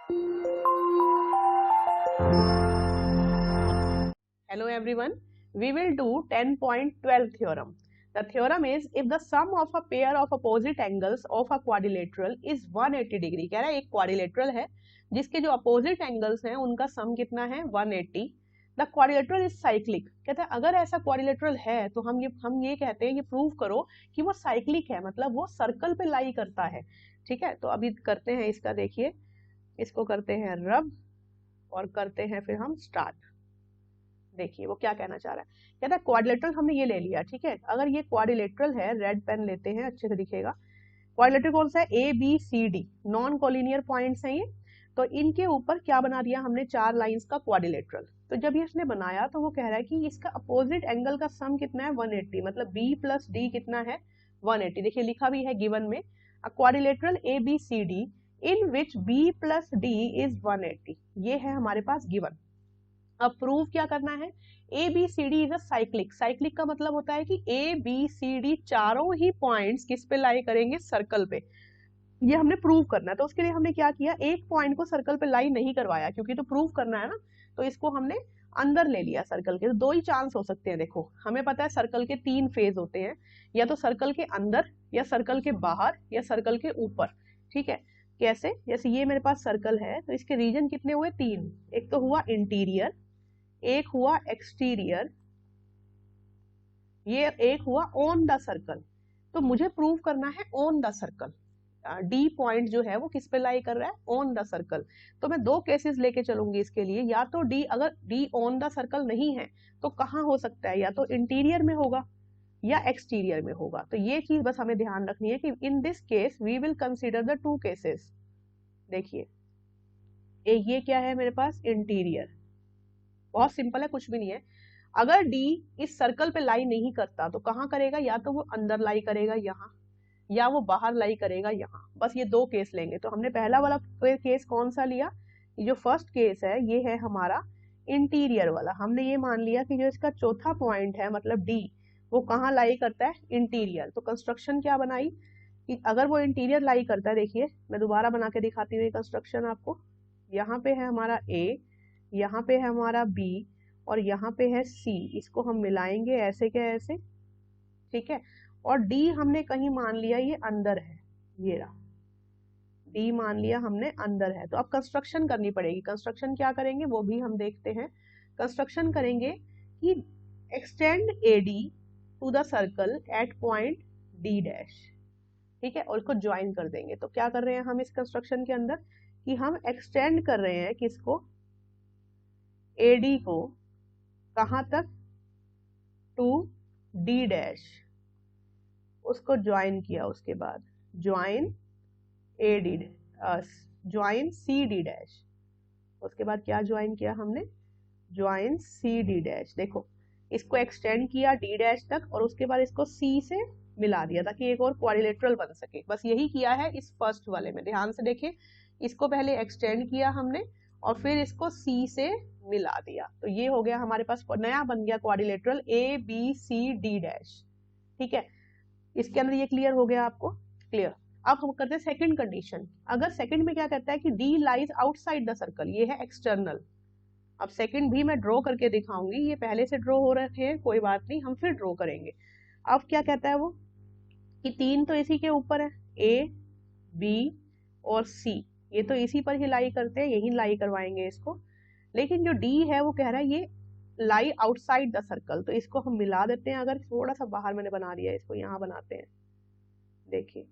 Hello everyone, we will do 10.12 theorem. The theorem is if the sum of a pair of opposite angles of a quadrilateral is 180 degree. कह रहा है एक quadrilateral है जिसके जो opposite angles हैं उनका sum कितना है 180. The quadrilateral is cyclic. कहता है अगर ऐसा quadrilateral है तो हम ये कहते हैं, ये प्रूव करो कि वो cyclic है, मतलब वो सर्कल पे लाई करता है. ठीक है, तो अभी करते हैं इसका, देखिए इसको करते हैं रब और करते हैं फिर हम स्टार्ट. देखिए वो क्या कहना चाह रहा है. कहता है क्वाड्रिलेटरल हमने ये ले लिया, ठीक है. अगर ये क्वाड्रिलेटरल है, रेड पेन लेते हैं, अच्छे से दिखेगा. क्वाड्रिलेटरल कौन सा है? A B C D, non collinear points हैं ये. तो इनके ऊपर क्या बना दिया हमने, 4 लाइंस का क्वाड्रिलेटरल. तो जब ये इसने बनाया तो वो कह रहा है कि इसका अपोजिट एंगल का सम कितना है 180, मतलब बी प्लस डी कितना है 180. देखिए लिखा भी है गिवन में, a quadrilateral A B C D in which B plus D is 180. ये है हमारे पास गिवन. अब प्रूव क्या करना है, A B C D is a cyclic. Cyclic का मतलब होता है कि ए बी सी डी चारों ही पॉइंट्स किस पे लाई करेंगे, सर्कल पे. ये हमने प्रूव करना है. तो उसके लिए हमने क्या किया, एक पॉइंट को सर्कल पे लाई नहीं करवाया क्योंकि तो प्रूव करना है ना. तो इसको हमने अंदर ले लिया सर्कल के. तो 2 ही चांस हो सकते हैं. देखो हमें पता है सर्कल के 3 फेज होते हैं, या तो सर्कल के अंदर या सर्कल के बाहर या सर्कल के ऊपर. ठीक है, कैसे, जैसे ये मेरे पास सर्कल है तो इसके रीजन कितने हुए, 3. एक तो हुआ इंटीरियर, एक हुआ एक्सटीरियर, ये एक हुआ ऑन द सर्कल. तो मुझे प्रूव करना है on the circle. D point जो है वो किस पे लाई कर रहा है, ऑन द सर्कल. तो मैं 2 केसेस लेके चलूंगी इसके लिए. या तो डी, अगर डी ऑन द सर्कल नहीं है तो कहाँ हो सकता है, या तो इंटीरियर में होगा या एक्सटीरियर में होगा. तो ये चीज बस हमें ध्यान रखनी है कि in this case we will consider the 2 cases. देखिए ये क्या है मेरे पास, इंटीरियर. बहुत सिंपल है, कुछ भी नहीं है. अगर डी इस सर्कल पे लाई नहीं करता तो कहाँ करेगा, या तो वो अंदर लाई करेगा यहाँ, या वो बाहर लाई करेगा यहाँ. बस ये 2 केस लेंगे. तो हमने पहला वाला केस कौन सा लिया, ये जो फर्स्ट केस है ये है हमारा इंटीरियर वाला. हमने ये मान लिया कि जो इसका चौथा पॉइंट है मतलब डी, वो कहाँ लाई करता है, इंटीरियर. तो कंस्ट्रक्शन क्या बनाई कि अगर वो इंटीरियर लाई करता है, देखिए मैं दोबारा बना के दिखाती हूँ कंस्ट्रक्शन आपको. यहाँ पे है हमारा ए, यहाँ पे है हमारा बी और यहाँ पे है सी. इसको हम मिलाएंगे ऐसे क्या ऐसे, ठीक है. और डी हमने कहीं मान लिया ये अंदर है, ये रहा डी मान लिया हमने अंदर है. तो अब कंस्ट्रक्शन करनी पड़ेगी. कंस्ट्रक्शन क्या करेंगे वो भी हम देखते हैं. कंस्ट्रक्शन करेंगे कि extend A D to the circle at point D dash. ठीक है, और इसको ज्वाइन कर देंगे. तो क्या कर रहे हैं हम इस कंस्ट्रक्शन के अंदर कि हम एक्सटेंड कर रहे हैं किसको, AD को, कहां तक, टू D डैश. उसको ज्वाइन किया, उसके बाद join AD, join CD dash. उसके बाद क्या ज्वाइन किया हमने, ज्वाइन CD डैश. देखो इसको एक्सटेंड किया D डैश तक और उसके बाद इसको C से मिला दिया ताकि एक और क्वाड्रिलेटरल बन सके. बस यही किया है इस फर्स्ट वाले में. ध्यान से देखें, इसको पहले एक्सटेंड किया हमने और फिर इसको C से मिला दिया. तो ये हो गया हमारे पास, नया बन गया क्वाड्रिलेटरल ABCD डैश. ठीक है, इसके अंदर ये क्लियर हो गया आपको, क्लियर. अब हम करते हैं सेकंड कंडीशन. अगर सेकंड में क्या कहता है कि D lies outside the circle, ये है एक्सटर्नल. अब सेकंड भी मैं ड्रॉ करके दिखाऊंगी, ये पहले से ड्रॉ हो रखे हैं, कोई बात नहीं, हम फिर ड्रॉ करेंगे. अब क्या कहता है वो कि 3 तो इसी के ऊपर है, A, B और C, ये तो इसी पर ही लाई करते हैं, यही लाई करवाएंगे इसको. लेकिन जो D है वो कह रहा है ये लाई आउटसाइड द सर्कल. तो इसको हम मिला देते हैं. अगर थोड़ा सा बाहर मैंने बना दिया, इसको यहाँ बनाते हैं. देखिए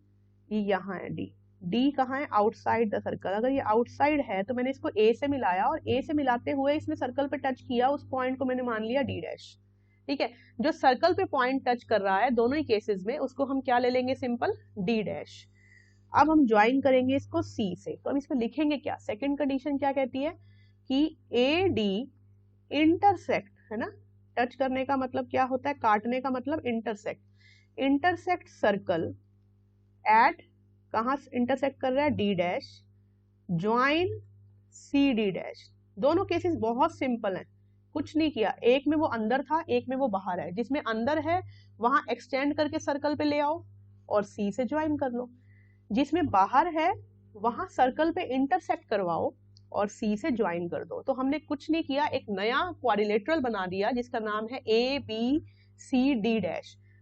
ये यहाँ है D. D कहाँ है, आउटसाइड द सर्कल. अगर ये आउटसाइड है तो मैंने इसको A से मिलाया और A से मिलाते हुए इसने सर्कल पे टच किया, उस पॉइंट को मैंने मान लिया D डैश. ठीक है, जो सर्कल पे पॉइंट टच कर रहा है दोनों ही केसेस में, उसको हम क्या ले लेंगे, सिंपल D डैश. अब हम ज्वाइन करेंगे इसको C से. तो हम इसमें लिखेंगे क्या, सेकंड कंडीशन क्या कहती है कि AD इंटरसेक्ट, है ना, टच करने का मतलब क्या होता है, काटने का मतलब इंटरसेक्ट. इंटरसेक्ट सर्कल एट, कहाँ इंटरसेक्ट कर रहा है, D dash, join CD dash. दोनों केसेस बहुत सिंपल हैं, कुछ नहीं किया. एक में वो अंदर था, एक में वो बाहर है. जिसमें अंदर है वहां एक्सटेंड करके सर्कल पे ले आओ और C से ज्वाइन कर लो. जिसमें बाहर है वहां सर्कल पे इंटरसेक्ट करवाओ और C से ज्वाइन कर दो। तो हमने कुछ नहीं किया, एक नया क्वाड्रिलेटरल बना दिया जिसका नाम है ABCD'।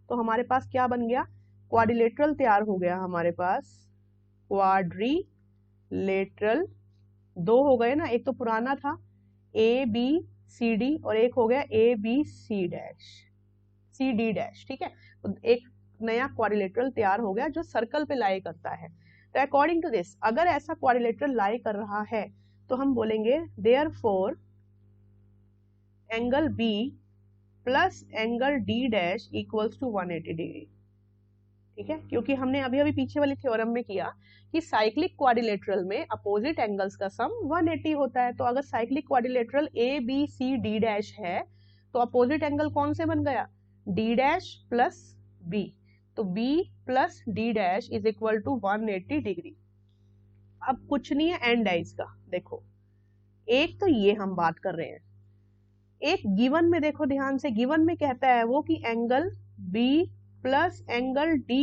तो हमारे पास क्या बन गया, क्वाड्रिलेटरल तैयार हो गया हमारे पास, क्वाड्रिलेटरल। दो हो गए ना, एक तो पुराना था ABCD और एक हो गया ABCD', ठीक है। तो एक नया क्वाड्रिलेटरल तैयार हो गया जो सर्कल पे लाई करता है। तो अकॉर्डिंग टू दिस, अगर ऐसा क्वाड्रिलेटरल लाई कर रहा है तो हम बोलेंगे therefore angle B plus angle D' equals to 180 degree, ठीक है। क्योंकि हमने अभी अभी पीछे वाली थ्योरम में किया कि साइक्लिक क्वाड्रिलेटरल में अपोजिट एंगल्स का सम 180 होता है। तो अगर साइक्लिक क्वाड्रिलेटरल ABCD' है तो अपोजिट एंगल कौन से बन गया, D' प्लस B। तो B plus D' is equal to 180 degree. अब कुछ नहीं है एंड है इसका, देखो एक तो ये हम बात कर रहे हैं, एक गिवन में देखो ध्यान से, गिवन में कहता है वो कि angle B plus angle D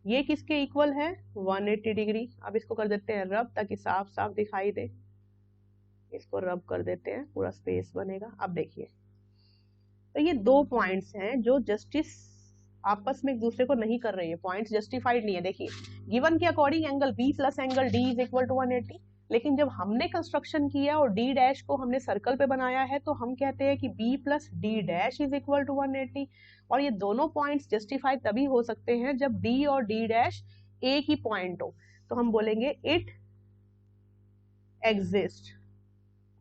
ये किसके इक्वल है, 180 डिग्री। अब इसको कर देते हैं रब ताकि साफ साफ दिखाई दे, इसको रब कर देते हैं, पूरा स्पेस बनेगा। अब देखिए, तो ये दो पॉइंट्स हैं जो जस्टिस आपस में एक दूसरे को नहीं कर रही है, पॉइंट्स जस्टिफाइड नहीं है। देखिए गिवन के according angle B plus angle D is equal to 180, लेकिन जब हमने कंस्ट्रक्शन किया और D' को हमने सर्कल पे बनाया है तो हम कहते हैं कि B plus D' is equal to 180। और ये दोनों पॉइंट्स जस्टिफाई तभी हो सकते हैं जब B और D' एक ही पॉइंट हो। तो हम बोलेंगे इट एग्जिस्ट।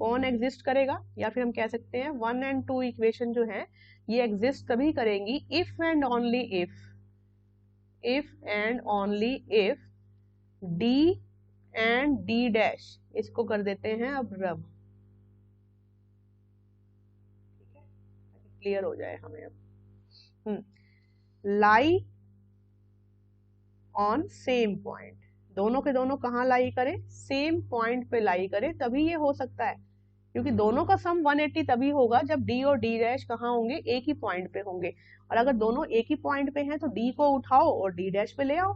कौन एग्जिस्ट करेगा, या फिर हम कह सकते हैं 1 and 2 इक्वेशन जो है ये एग्जिस्ट तभी करेंगी if and only if D and D' इसको कर देते हैं अब रब, ठीक है, क्लियर हो जाए हमें अब। लाई ऑन सेम पॉइंट, दोनों के दोनों कहाँ लाई करें, सेम पॉइंट पे लाई करें, तभी ये हो सकता है। क्योंकि दोनों का सम 180 तभी होगा जब D और D' कहाँ होंगे, एक ही पॉइंट पे होंगे। और अगर दोनों एक ही पॉइंट पे हैं तो D को उठाओ और D' पे ले आओ,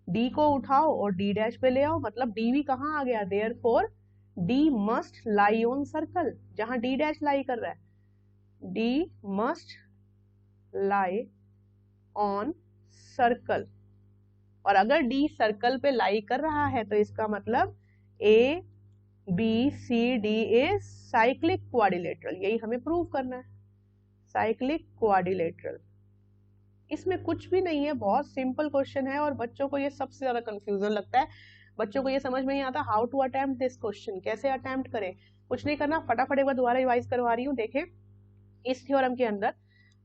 D को उठाओ और D' पे ले आओ, मतलब D भी कहाँ आ गया, therefore D must lie on circle, जहां D' लाई कर रहा है, D must lie on circle. और अगर D सर्कल पे लाई कर रहा है तो इसका मतलब ABCD इज साइक्लिक क्वाड्रिलेटरल, यही हमें प्रूव करना है, साइक्लिक क्वाड्रिलेटरल। इसमें कुछ भी नहीं है, बहुत सिंपल क्वेश्चन है और बच्चों को ये सबसे ज्यादा कंफ्यूजन लगता है। बच्चों को ये समझ में नहीं आता how to attempt this question, कैसे अटेम्प्ट करें। कुछ नहीं करना, फटाफट एक बार दोबारा रिवाइज करवा रही हूँ। देखें इस थ्योरम के अंदर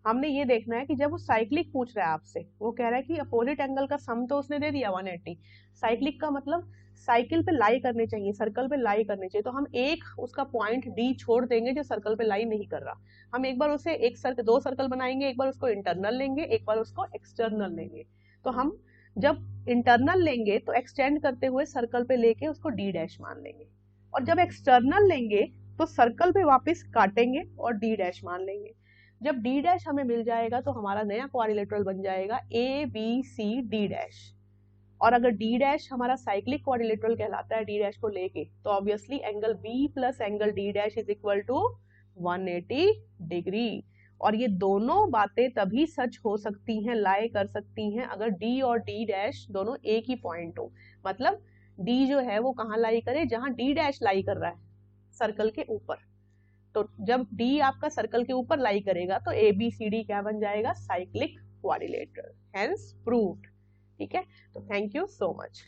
हमने ये देखना है कि जब वो साइक्लिक पूछ रहा है आपसे, वो कह रहा है कि अपोजिट एंगल का सम तो उसने दे दिया 180, साइक्लिक का मतलब साइकिल पे लाई करने चाहिए, सर्कल पे लाई करने चाहिए। तो हम एक उसका पॉइंट D छोड़ देंगे जो सर्कल पे लाई नहीं कर रहा। हम एक बार उसे एक सर्कल, दो सर्कल बनाएंगे, एक बार उसको इंटरनल लेंगे, एक बार उसको एक्सटर्नल लेंगे। तो हम जब इंटरनल लेंगे तो एक्सटेंड करते हुए सर्कल पे लेके उसको D' मान लेंगे, और जब एक्सटर्नल लेंगे तो सर्कल पे वापस काटेंगे और D' मान लेंगे। जब D' हमें मिल जाएगा तो हमारा नया क्वाड्रिलेटरल बन जाएगा ABCD'। और अगर D' हमारा साइक्लिक क्वाड्रिलेटरल कहलाता है D' को लेके, तो obviously angle B plus angle D' is equal to 180 degree. और ये दोनों बातें तभी सच हो सकती हैं, लाई कर सकती हैं, अगर D और D' दोनों एक ही पॉइंट हो। मतलब D जो है वो कहाँ लाई करे, जहां D' लाई कर रहा है सर्कल के ऊपर। तो जब D आपका सर्कल के ऊपर लाई करेगा तो ABCD क्या बन जाएगा, साइक्लिक क्वाड्रिलेटरल, हेंस प्रूव्ड। ठीक है, तो थैंक यू सो मच।